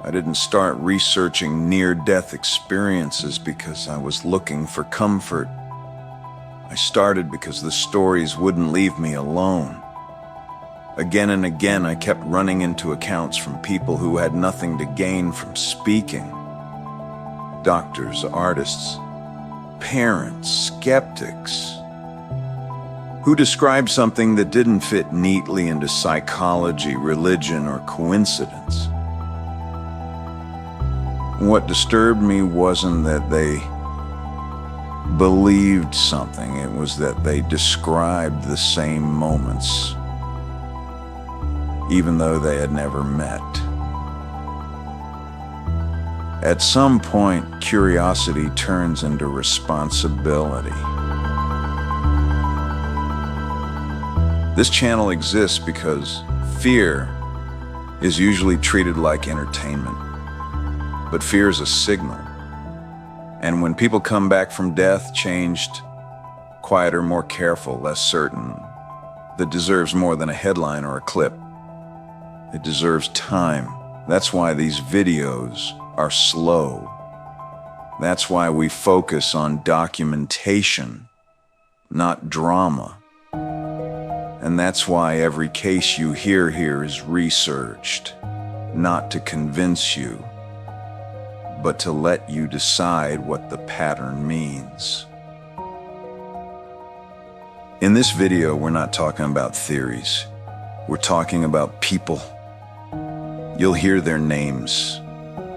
I didn't start researching near-death experiences because I was looking for comfort. I started because the stories wouldn't leave me alone. Again and again, I kept running into accounts from people who had nothing to gain from speaking. Doctors, artists, parents, skeptics, who described something that didn't fit neatly into psychology, religion, or coincidence. What disturbed me wasn't that they believed something, it was that they described the same moments, even though they had never met. At some point, curiosity turns into responsibility. This channel exists because fear is usually treated like entertainment, but fear is a signal. And when people come back from death changed, quieter, more careful, less certain, that deserves more than a headline or a clip. It deserves time. That's why these videos are slow. That's why we focus on documentation, not drama. And that's why every case you hear here is researched, not to convince you, but to let you decide what the pattern means. In this video, we're not talking about theories. We're talking about people. You'll hear their names,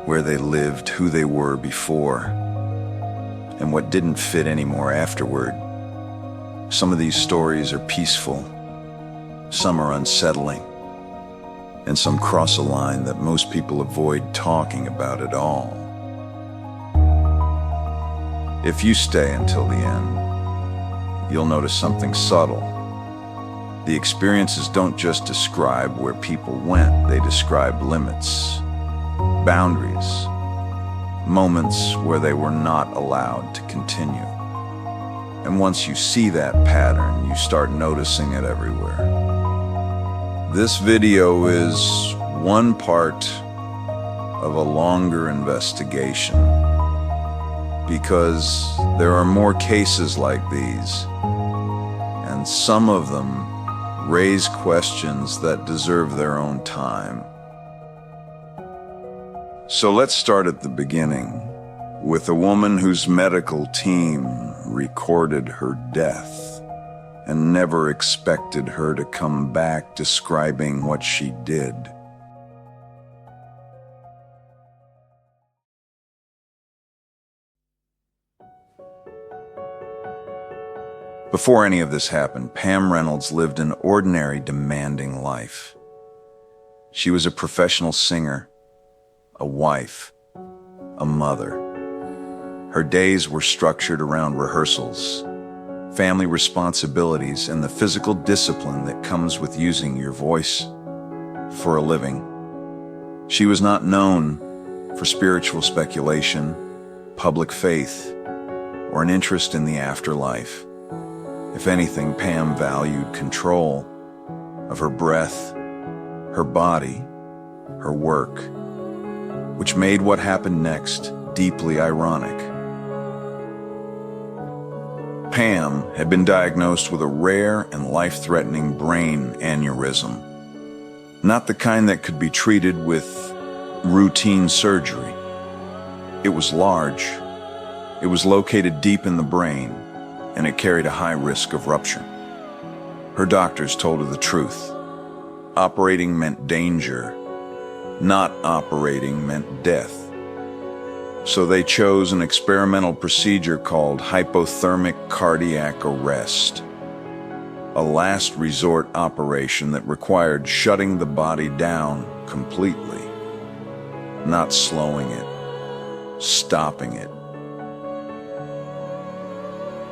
where they lived, who they were before, and what didn't fit anymore afterward. Some of these stories are peaceful, some are unsettling, and some cross a line that most people avoid talking about at all. If you stay until the end, you'll notice something subtle. The experiences don't just describe where people went, they describe limits, boundaries, moments where they were not allowed to continue. And once you see that pattern, you start noticing it everywhere. This video is one part of a longer investigation, because there are more cases like these, and some of them raise questions that deserve their own time. So let's start at the beginning, with a woman whose medical team recorded her death and never expected her to come back describing what she did. Before any of this happened, Pam Reynolds lived an ordinary, demanding life. She was a professional singer, a wife, a mother. Her days were structured around rehearsals, family responsibilities, and the physical discipline that comes with using your voice for a living. She was not known for spiritual speculation, public faith, or an interest in the afterlife. If anything, Pam valued control of her breath, her body, her work, which made what happened next deeply ironic. Pam had been diagnosed with a rare and life-threatening brain aneurysm, not the kind that could be treated with routine surgery. It was large, it was located deep in the brain, and it carried a high risk of rupture. Her doctors told her the truth. Operating meant danger. Not operating meant death. So they chose an experimental procedure called hypothermic cardiac arrest, a last resort operation that required shutting the body down completely, not slowing it, stopping it.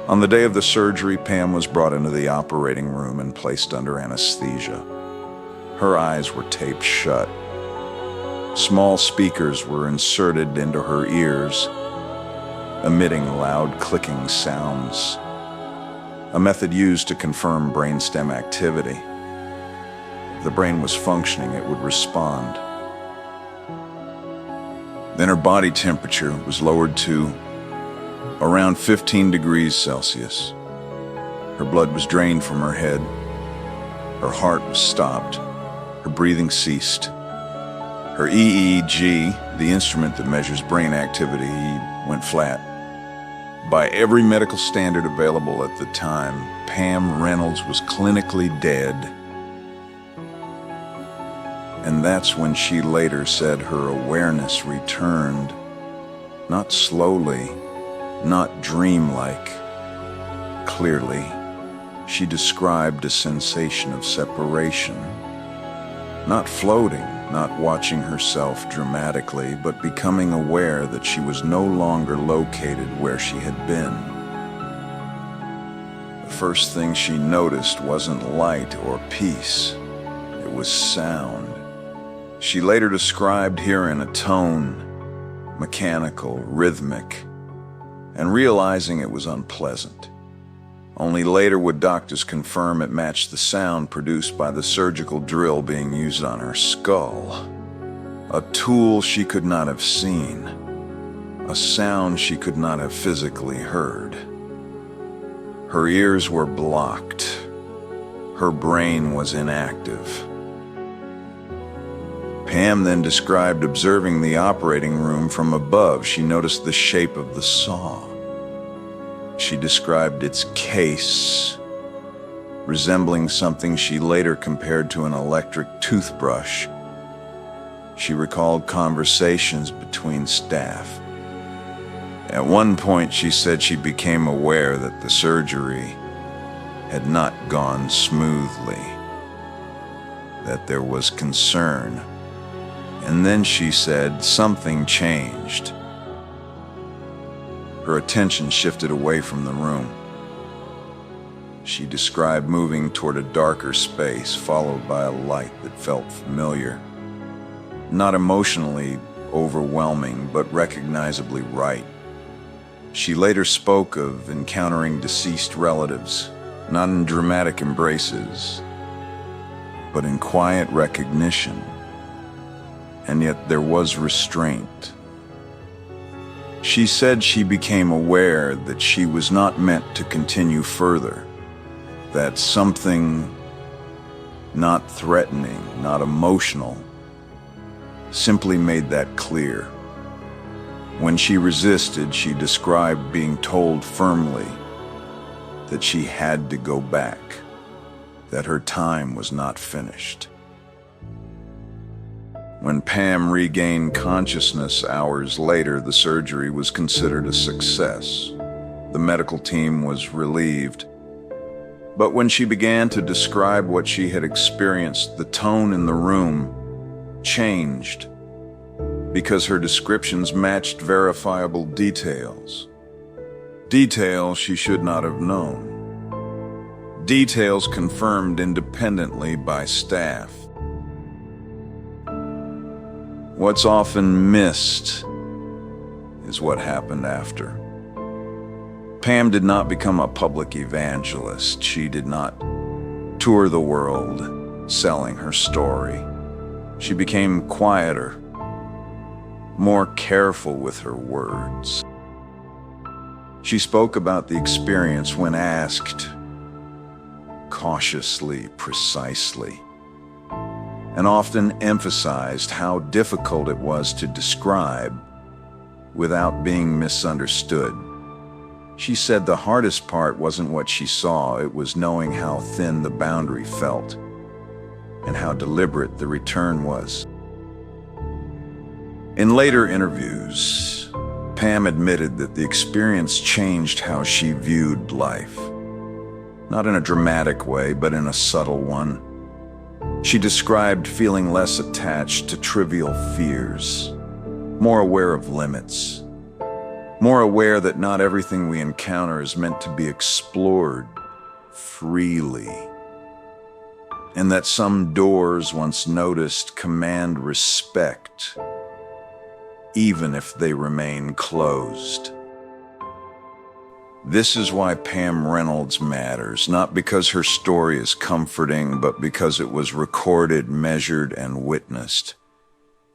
On the day of the surgery, Pam was brought into the operating room and placed under anesthesia. Her eyes were taped shut. Small speakers were inserted into her ears, emitting loud clicking sounds, a method used to confirm brainstem activity. If the brain was functioning, it would respond. Then her body temperature was lowered to around 15 degrees Celsius. Her blood was drained from her head. Her heart was stopped. Her breathing ceased. Her EEG, the instrument that measures brain activity, went flat. By every medical standard available at the time, Pam Reynolds was clinically dead. And that's when she later said her awareness returned, not slowly, not dreamlike. Clearly, she described a sensation of separation, not floating, not watching herself dramatically, but becoming aware that she was no longer located where she had been. The first thing she noticed wasn't light or peace, it was sound. She later described hearing a tone, mechanical, rhythmic, and realizing it was unpleasant. Only later would doctors confirm it matched the sound produced by the surgical drill being used on her skull. A tool she could not have seen, a sound she could not have physically heard. Her ears were blocked. Her brain was inactive. Pam then described observing the operating room from above. She noticed the shape of the saw. She described its case, resembling something she later compared to an electric toothbrush. She recalled conversations between staff. At one point, she said she became aware that the surgery had not gone smoothly, that there was concern. And then she said something changed. Her attention shifted away from the room. She described moving toward a darker space, followed by a light that felt familiar. Not emotionally overwhelming, but recognizably right. She later spoke of encountering deceased relatives, not in dramatic embraces, but in quiet recognition. And yet there was restraint. She said she became aware that she was not meant to continue further, that something not threatening, not emotional, simply made that clear. When she resisted, she described being told firmly that she had to go back, that her time was not finished. When Pam regained consciousness hours later, the surgery was considered a success. The medical team was relieved. But when she began to describe what she had experienced, the tone in the room changed because her descriptions matched verifiable details. Details she should not have known. Details confirmed independently by staff. What's often missed is what happened after. Pam did not become a public evangelist. She did not tour the world selling her story. She became quieter, more careful with her words. She spoke about the experience when asked, cautiously, precisely, and often emphasized how difficult it was to describe without being misunderstood. She said the hardest part wasn't what she saw, it was knowing how thin the boundary felt and how deliberate the return was. In later interviews, Pam admitted that the experience changed how she viewed life. Not in a dramatic way, but in a subtle one. She described feeling less attached to trivial fears, more aware of limits, more aware that not everything we encounter is meant to be explored freely, and that some doors once noticed command respect, even if they remain closed. This is why Pam Reynolds matters, not because her story is comforting, but because it was recorded, measured, and witnessed.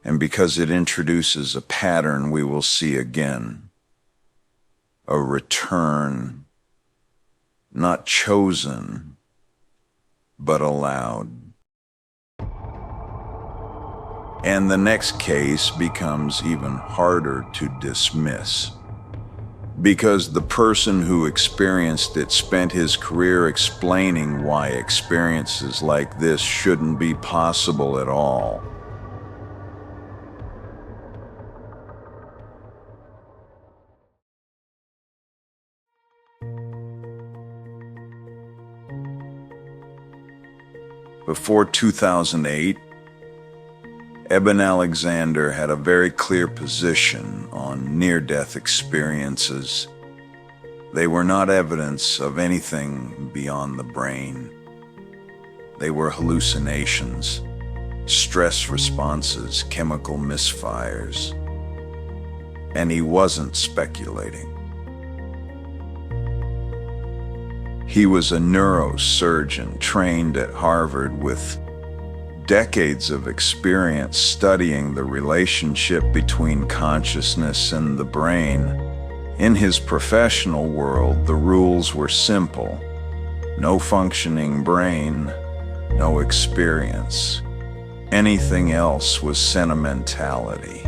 and because it introduces a pattern we will see again, a return, not chosen, but allowed. And the next case becomes even harder to dismiss, because the person who experienced it spent his career explaining why experiences like this shouldn't be possible at all. Before 2008, Eben Alexander had a very clear position on near-death experiences. They were not evidence of anything beyond the brain. They were hallucinations, stress responses, chemical misfires. And he wasn't speculating. He was a neurosurgeon trained at Harvard with decades of experience studying the relationship between consciousness and the brain. In his professional world, the rules were simple. No functioning brain, no experience. Anything else was sentimentality.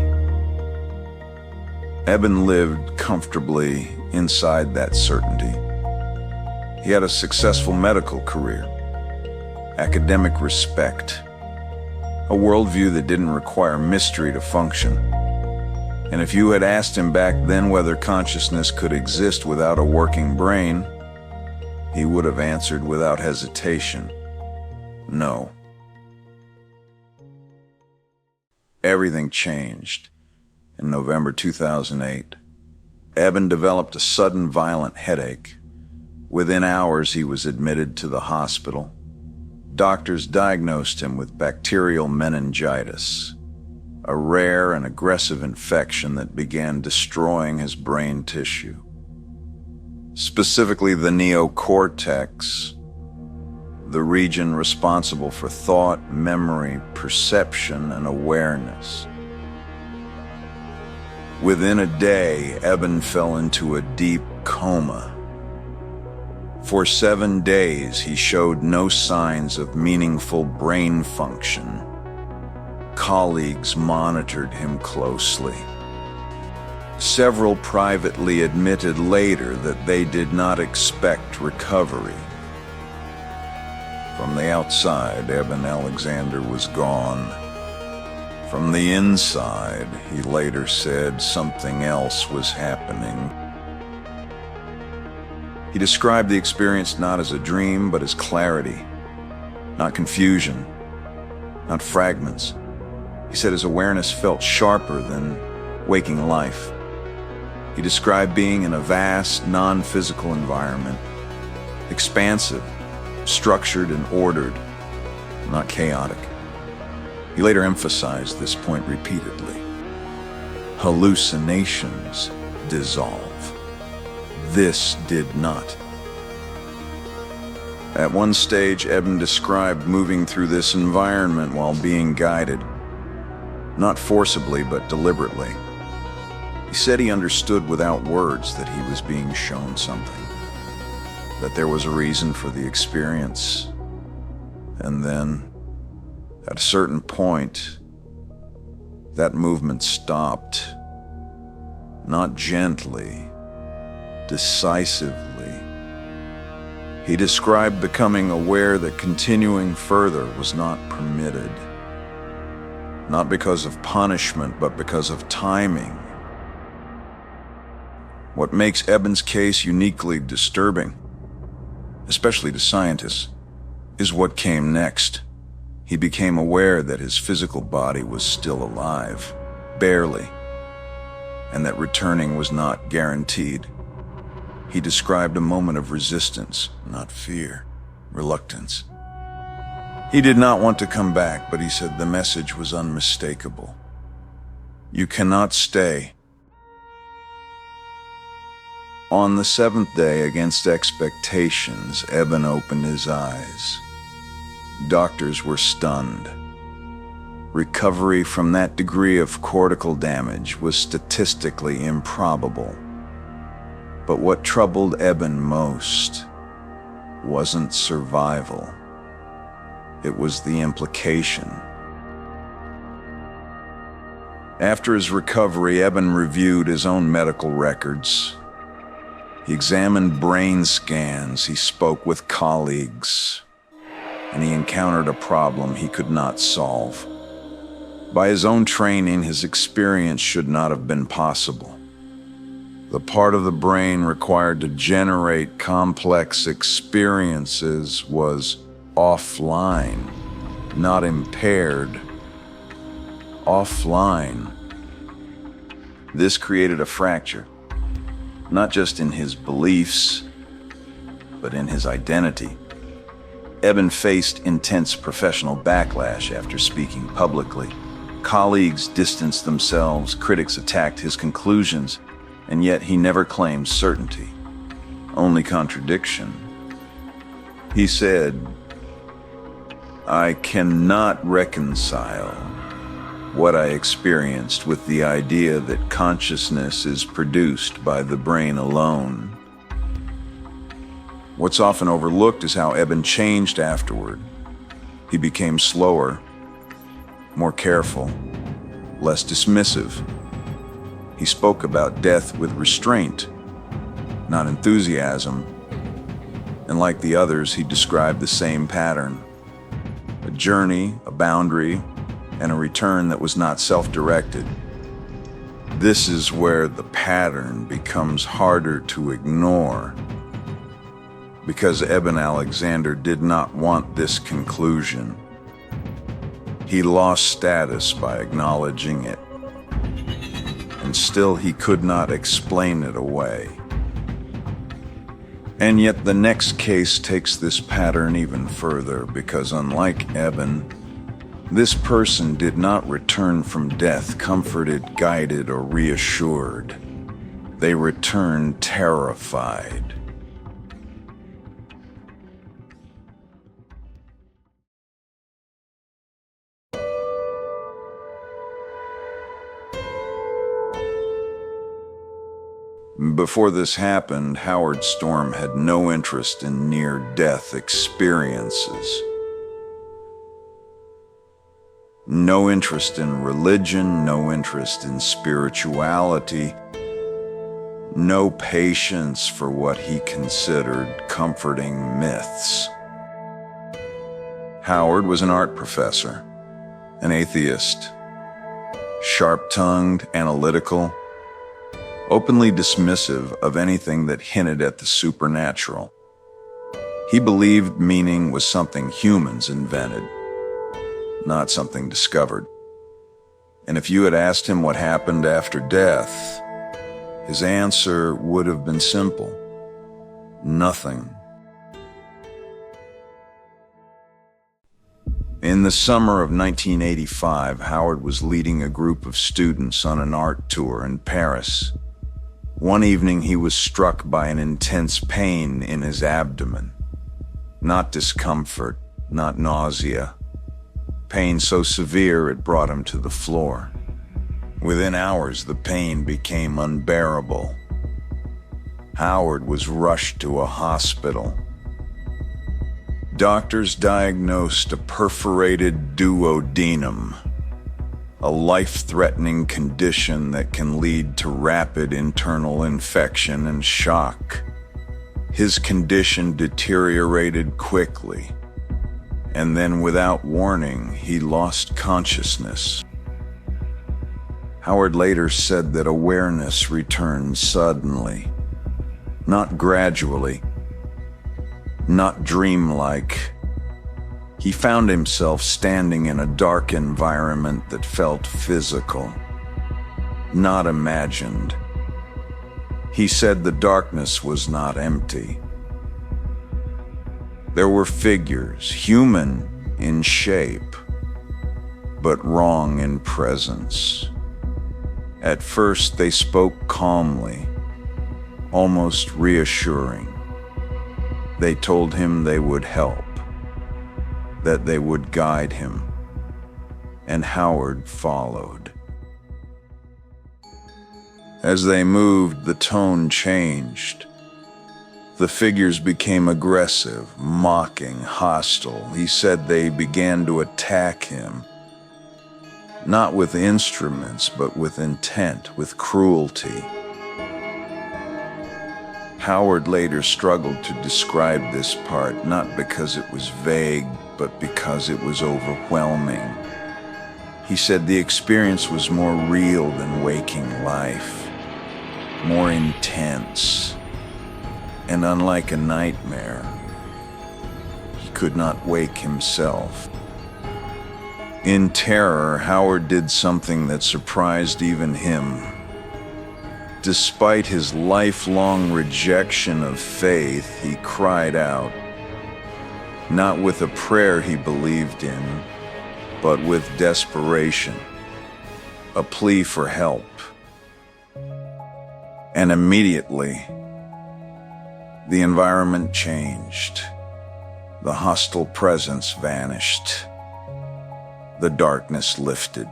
Eben lived comfortably inside that certainty. He had a successful medical career, academic respect, a worldview that didn't require mystery to function. And if you had asked him back then whether consciousness could exist without a working brain, he would have answered without hesitation, no. Everything changed in November 2008. Eben developed a sudden violent headache. Within hours, he was admitted to the hospital. Doctors diagnosed him with bacterial meningitis, a rare and aggressive infection that began destroying his brain tissue, specifically the neocortex, the region responsible for thought, memory, perception, and awareness. Within a day, Eben fell into a deep coma. For 7 days, he showed no signs of meaningful brain function. Colleagues monitored him closely. Several privately admitted later that they did not expect recovery. From the outside, Eben Alexander was gone. From the inside, he later said something else was happening. He described the experience not as a dream, but as clarity, not confusion, not fragments. He said his awareness felt sharper than waking life. He described being in a vast, non-physical environment, expansive, structured and ordered, not chaotic. He later emphasized this point repeatedly. Hallucinations dissolve. This did not. At one stage, Eben described moving through this environment while being guided, not forcibly but deliberately. He said he understood without words that he was being shown something, that there was a reason for the experience. And then, at a certain point, that movement stopped, not gently, decisively. He described becoming aware that continuing further was not permitted, not because of punishment, but because of timing. What makes Eben's case uniquely disturbing, especially to scientists, is what came next. He became aware that his physical body was still alive, barely, and that returning was not guaranteed. He described a moment of resistance, not fear, reluctance. He did not want to come back, but he said the message was unmistakable. You cannot stay. On the seventh day, against expectations, Eben opened his eyes. Doctors were stunned. Recovery from that degree of cortical damage was statistically improbable. But what troubled Eben most wasn't survival. It was the implication. After his recovery, Eben reviewed his own medical records. He examined brain scans, he spoke with colleagues, and he encountered a problem he could not solve. By his own training, his experience should not have been possible. The part of the brain required to generate complex experiences was offline, not impaired. Offline. This created a fracture, not just in his beliefs, but in his identity. Eben faced intense professional backlash after speaking publicly. Colleagues distanced themselves, critics attacked his conclusions, and yet he never claimed certainty, only contradiction. He said, "I cannot reconcile what I experienced with the idea that consciousness is produced by the brain alone." What's often overlooked is how Eben changed afterward. He became slower, more careful, less dismissive. He spoke about death with restraint, not enthusiasm. And like the others, he described the same pattern: a journey, a boundary, and a return that was not self-directed. This is where the pattern becomes harder to ignore, because Eben Alexander did not want this conclusion. He lost status by acknowledging it, and still he could not explain it away. And yet the next case takes this pattern even further, because unlike Eben, this person did not return from death comforted, guided, or reassured. They returned terrified. Before this happened, Howard Storm had no interest in near-death experiences. No interest in religion, no interest in spirituality, no patience for what he considered comforting myths. Howard was an art professor, an atheist, sharp-tongued, analytical, openly dismissive of anything that hinted at the supernatural. He believed meaning was something humans invented, not something discovered. And if you had asked him what happened after death, his answer would have been simple: nothing. In the summer of 1985, Howard was leading a group of students on an art tour in Paris. One evening, he was struck by an intense pain in his abdomen. Not discomfort, not nausea. Pain so severe it brought him to the floor. Within hours, the pain became unbearable. Howard was rushed to a hospital. Doctors diagnosed a perforated duodenum, a life-threatening condition that can lead to rapid internal infection and shock. His condition deteriorated quickly, and then without warning, he lost consciousness. Howard later said that awareness returned suddenly, not gradually, not dreamlike. He found himself standing in a dark environment that felt physical, not imagined. He said the darkness was not empty. There were figures, human in shape, but wrong in presence. At first, they spoke calmly, almost reassuring. They told him they would help, that they would guide him. and Howard followed. As they moved, the tone changed. The figures became aggressive, mocking, hostile. He said they began to attack him, not with instruments, but with intent, with cruelty. Howard later struggled to describe this part, not because it was vague, but because it was overwhelming. He said the experience was more real than waking life, more intense, and unlike a nightmare, he could not wake himself. In terror, Howard did something that surprised even him. Despite his lifelong rejection of faith, he cried out, not with a prayer he believed in, but with desperation, a plea for help. And immediately, the environment changed. The hostile presence vanished. The darkness lifted.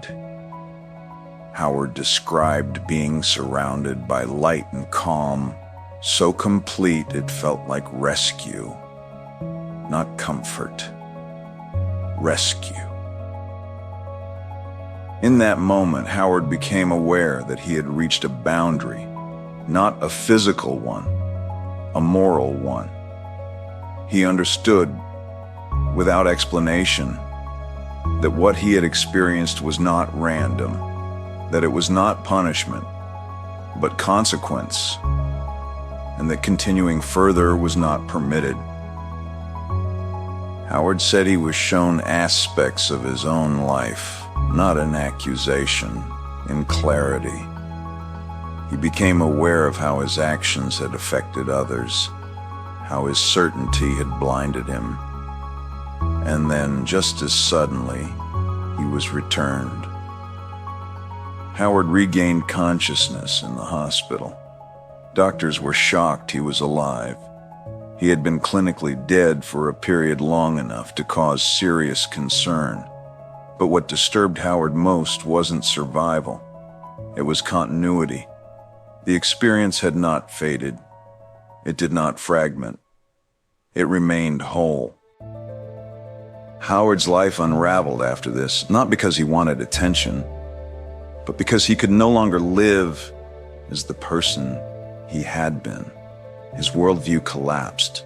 Howard described being surrounded by light and calm, so complete it felt like rescue. Not comfort. Rescue. In that moment, Howard became aware that he had reached a boundary, not a physical one, a moral one. He understood, without explanation, that what he had experienced was not random, that it was not punishment, but consequence, and that continuing further was not permitted. Howard said he was shown aspects of his own life, not an accusation, in clarity. He became aware of how his actions had affected others, how his certainty had blinded him, and then, just as suddenly, he was returned. Howard regained consciousness in the hospital. Doctors were shocked he was alive. He had been clinically dead for a period long enough to cause serious concern. But what disturbed Howard most wasn't survival. It was continuity. The experience had not faded. It did not fragment. It remained whole. Howard's life unraveled after this, not because he wanted attention, but because he could no longer live as the person he had been. His worldview collapsed.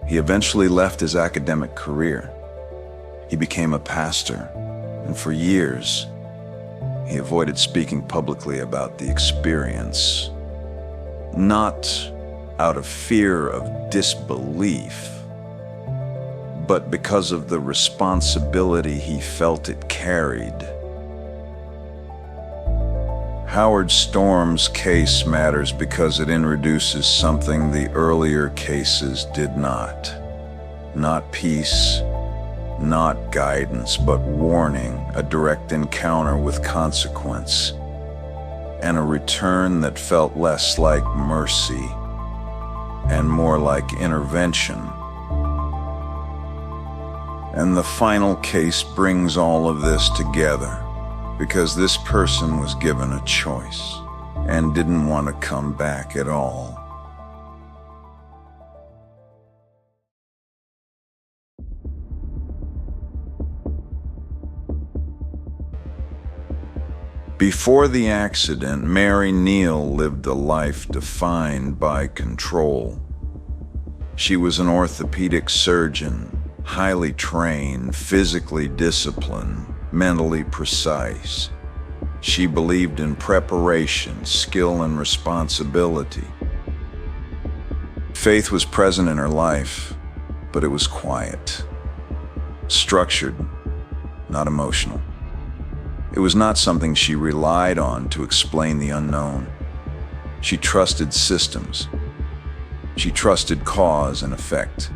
He eventually left his academic career. He became a pastor, and for years, he avoided speaking publicly about the experience, not out of fear of disbelief, but because of the responsibility he felt it carried. Howard Storm's case matters because it introduces something the earlier cases did not. Not peace, not guidance, but warning, a direct encounter with consequence, and a return that felt less like mercy and more like intervention. And the final case brings all of this together, because this person was given a choice and didn't want to come back at all. Before the accident, Mary Neal lived a life defined by control. She was an orthopedic surgeon, highly trained, physically disciplined, mentally precise. She believed in preparation, skill, and responsibility. Faith was present in her life, but it was quiet, structured, not emotional. It was not something she relied on to explain the unknown. She trusted systems. She trusted cause and effect.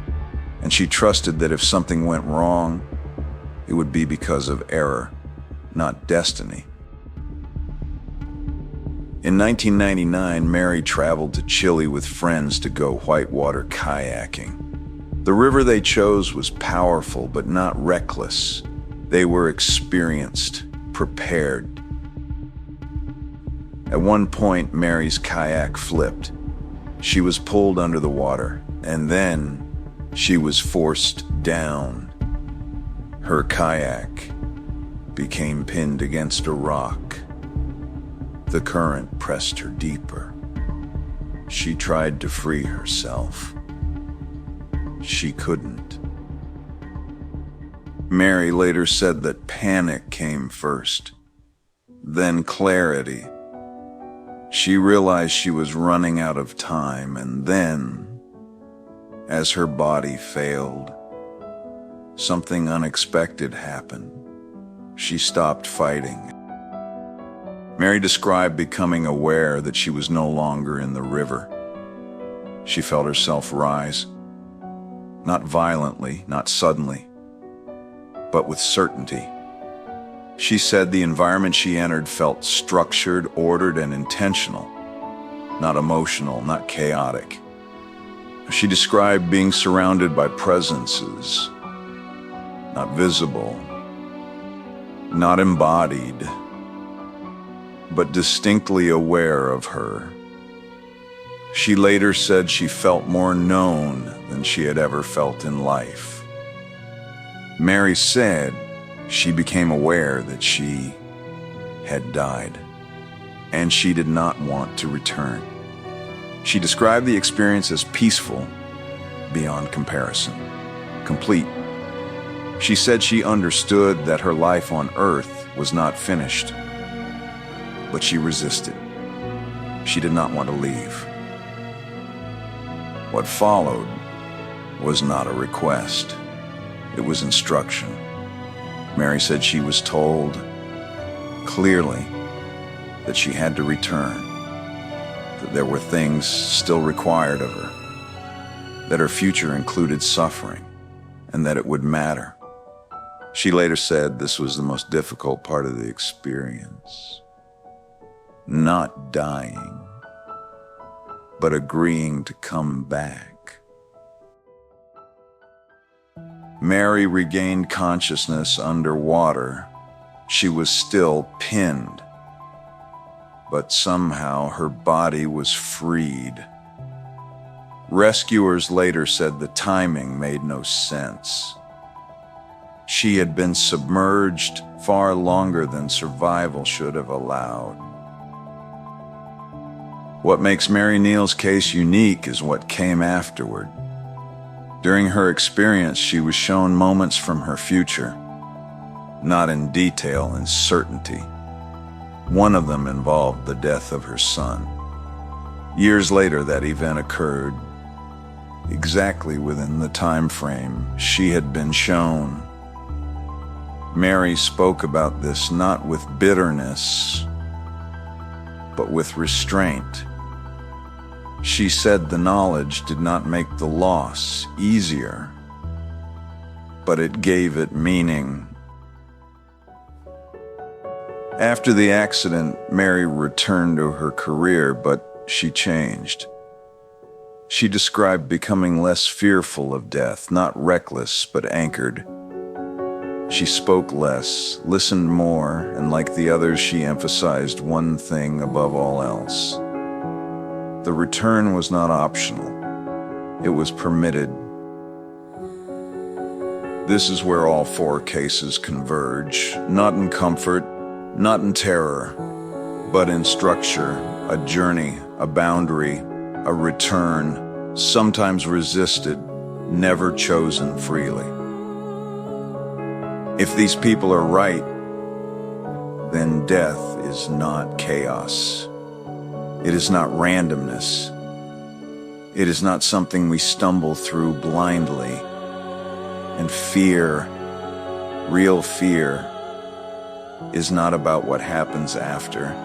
And she trusted that if something went wrong, it would be because of error, not destiny. In 1999, Mary traveled to Chile with friends to go whitewater kayaking. The river they chose was powerful but not reckless. They were experienced, prepared. At one point, Mary's kayak flipped. She was pulled under the water, and then she was forced down. Her kayak became pinned against a rock. The current pressed her deeper. She tried to free herself. She couldn't. Mary later said that panic came first, then clarity. She realized she was running out of time, and then, as her body failed, something unexpected happened. She stopped fighting. Mary described becoming aware that she was no longer in the river. She felt herself rise, not violently, not suddenly, but with certainty. She said the environment she entered felt structured, ordered, and intentional, not emotional, not chaotic. She described being surrounded by presences, not visible, not embodied, but distinctly aware of her. She later said she felt more known than she had ever felt in life. Mary said she became aware that she had died, and she did not want to return. She described the experience as peaceful beyond comparison, complete. She said she understood that her life on earth was not finished, but she resisted. She did not want to leave. What followed was not a request. It was instruction. Mary said she was told clearly that she had to return, that there were things still required of her, that her future included suffering, and that it would matter. She later said this was the most difficult part of the experience. Not dying, but agreeing to come back. Mary regained consciousness underwater. She was still pinned, but somehow her body was freed. Rescuers later said the timing made no sense. She had been submerged far longer than survival should have allowed. What makes Mary Neal's case unique is what came afterward. During her experience, she was shown moments from her future, not in detail, in certainty. One of them involved the death of her son. Years later, that event occurred exactly within the time frame she had been shown. Mary spoke about this not with bitterness, but with restraint. She said the knowledge did not make the loss easier, but it gave it meaning. After the accident, Mary returned to her career, but she changed. She described becoming less fearful of death, not reckless, but anchored. She spoke less, listened more, and like the others, she emphasized one thing above all else. The return was not optional. It was permitted. This is where all four cases converge, not in comfort, not in terror, but in structure, a journey, a boundary, a return, sometimes resisted, never chosen freely. If these people are right, then death is not chaos. It is not randomness. It is not something we stumble through blindly. And fear, real fear, is not about what happens after.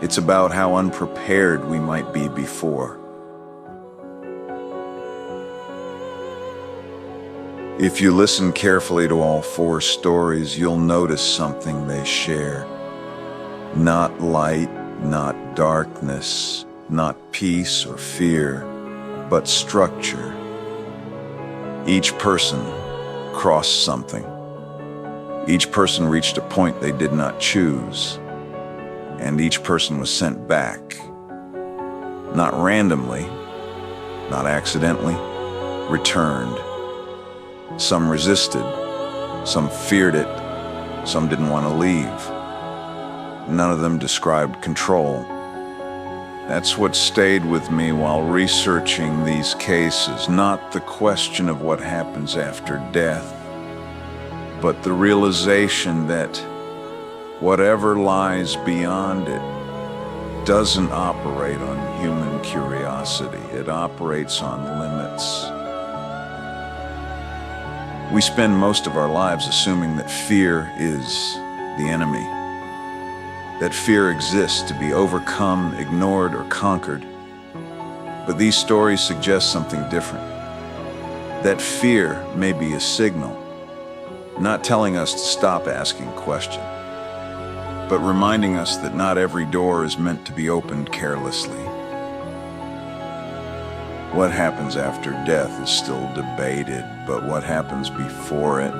It's about how unprepared we might be before. If you listen carefully to all four stories, you'll notice something they share. Not light, not darkness, not peace or fear, but structure. Each person crossed something. Each person reached a point they did not choose, and each person was sent back. Not randomly, not accidentally, returned. Some resisted, some feared it, some didn't want to leave. None of them described control. That's what stayed with me while researching these cases, not the question of what happens after death, but the realization that whatever lies beyond it doesn't operate on human curiosity. It operates on limits. We spend most of our lives assuming that fear is the enemy, that fear exists to be overcome, ignored, or conquered. But these stories suggest something different. That fear may be a signal, not telling us to stop asking questions, but reminding us that not every door is meant to be opened carelessly. What happens after death is still debated, but what happens before it,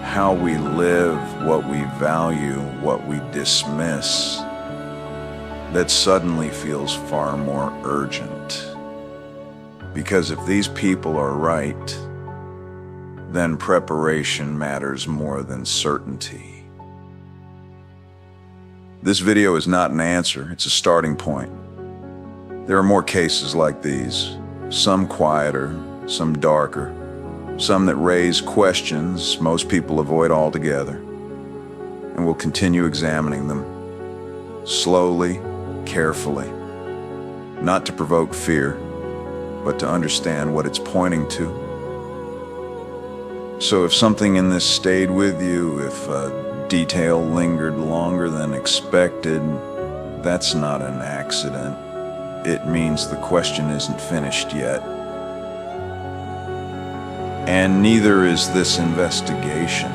how we live, what we value, what we dismiss, that suddenly feels far more urgent. Because if these people are right, then preparation matters more than certainty. This video is not an answer, it's a starting point. There are more cases like these, some quieter, some darker, some that raise questions most people avoid altogether, and we'll continue examining them slowly, carefully, not to provoke fear, but to understand what it's pointing to. So if something in this stayed with you, if a detail lingered longer than expected, that's not an accident. It means the question isn't finished yet. And neither is this investigation.